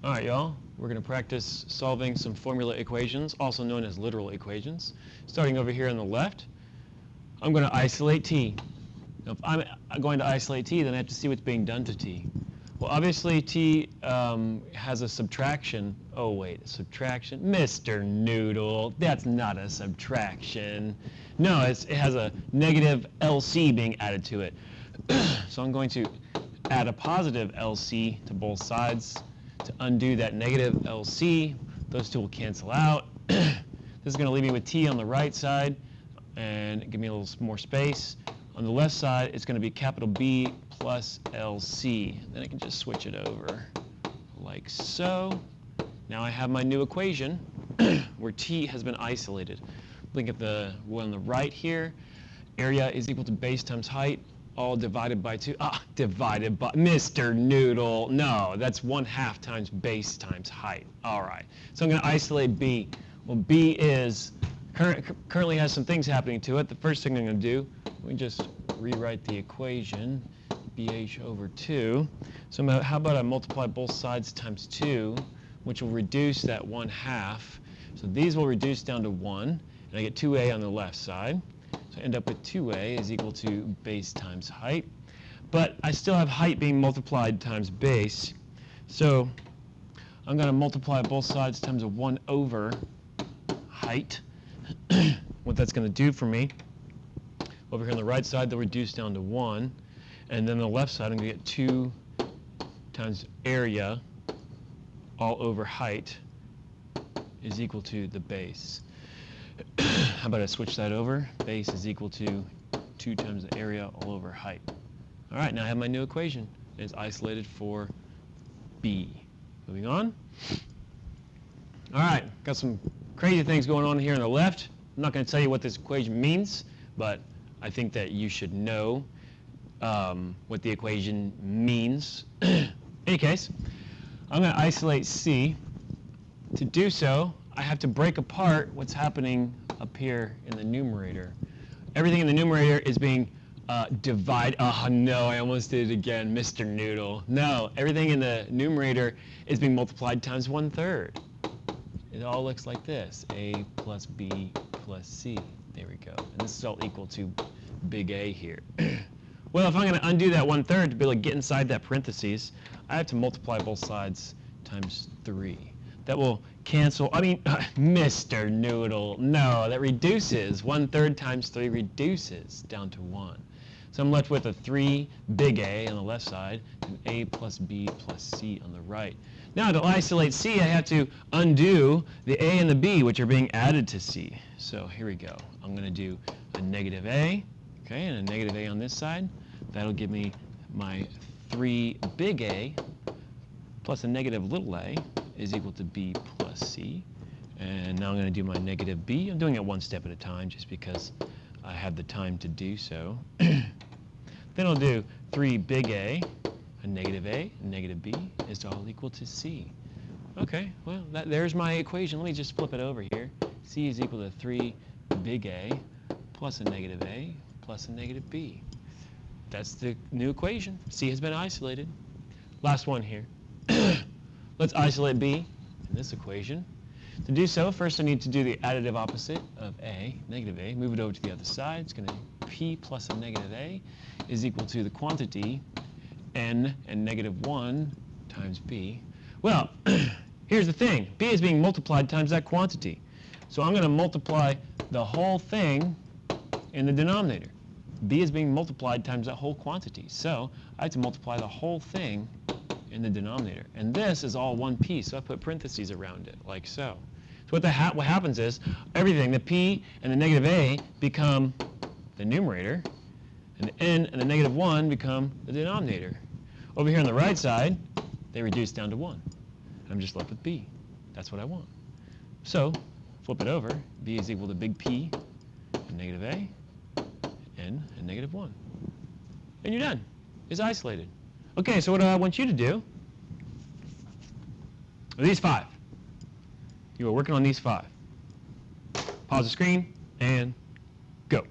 All right, y'all. We're going to practice solving some formula equations, also known as literal equations. Starting over here on the left, I'm going to isolate t. Now, if I'm going to isolate t, then I have to see what's being done to t. Well, obviously, t has a subtraction. Oh, wait, a subtraction? Mr. Noodle, that's not a subtraction. No, it has a negative LC being added to it. So I'm going to add a positive LC to both sides to undo that negative LC. Those two will cancel out. This is going to leave me with t on the right side and give me a little more space. On the left side, it's going to be capital B plus LC. Then I can just switch it over like so. Now I have my new equation where t has been isolated. Look at the one on the right here. Area is equal to base times height, all divided by 2. Divided by Mr. Noodle. No, that's 1/2 times base times height. All right. So I'm going to isolate B. Well, B is currently has some things happening to it. The first thing I'm going to do, we just rewrite the equation, BH over 2. So how about I multiply both sides times 2, which will reduce that 1/2. So these will reduce down to 1, and I get 2a on the left side. So I end up with 2a is equal to base times height. But I still have height being multiplied times base. So I'm going to multiply both sides times a 1 over height. What that's going to do for me, over here on the right side, they'll reduce down to 1. And then on the left side, I'm going to get 2 times area all over height is equal to the base. How about I switch that over? Base is equal to 2 times the area all over height. All right, now I have my new equation. It's isolated for B. Moving on. All right, got some crazy things going on here on the left. I'm not going to tell you what this equation means, but I think that you should know what the equation means. In any case, I'm going to isolate C. To do so, I have to break apart what's happening up here in the numerator. Everything in the numerator is being divided. Oh no, I almost did it again, Mr. Noodle. No, everything in the numerator is being multiplied times 1/3. It all looks like this, A plus B plus C. There we go. And this is all equal to big A here. Well, if I'm going to undo that 1/3 to be able to get inside that parentheses, I have to multiply both sides times 3. That will cancel. I mean, Mr. Noodle, no, that reduces. 1/3 times 3 reduces down to 1. So I'm left with a 3 big A on the left side and A plus B plus C on the right. Now to isolate C, I have to undo the A and the B, which are being added to C. So here we go. I'm going to do a negative A, okay, and a negative A on this side. That'll give me my 3 big A plus a negative little a is equal to B plus C. And now I'm going to do my negative B. I'm doing it one step at a time just because I have the time to do so. Then I'll do 3 big A, a negative B is all equal to C. Okay, well, there's my equation. Let me just flip it over here. C is equal to 3 big A plus a negative A plus a negative B. That's the new equation. C has been isolated. Last one here. Let's isolate B in this equation. To do so, first I need to do the additive opposite of A, negative A. Move it over to the other side. It's going to be P plus a negative A is equal to the quantity N and negative 1 times B. Well, here's the thing. B is being multiplied times that quantity. So I'm going to multiply the whole thing in the denominator. B is being multiplied times that whole quantity. So I have to multiply the whole thing in the denominator. And this is all one piece, so I put parentheses around it, like so. So what happens is, everything, the P and the negative A become the numerator, and the N and the negative 1 become the denominator. Over here on the right side, they reduce down to 1. I'm just left with B. That's what I want. So, flip it over. B is equal to big P, and negative A, N, and negative 1. And you're done. It's isolated. Okay, so what I want you to do are these 5. You are working on these 5. Pause the screen and go.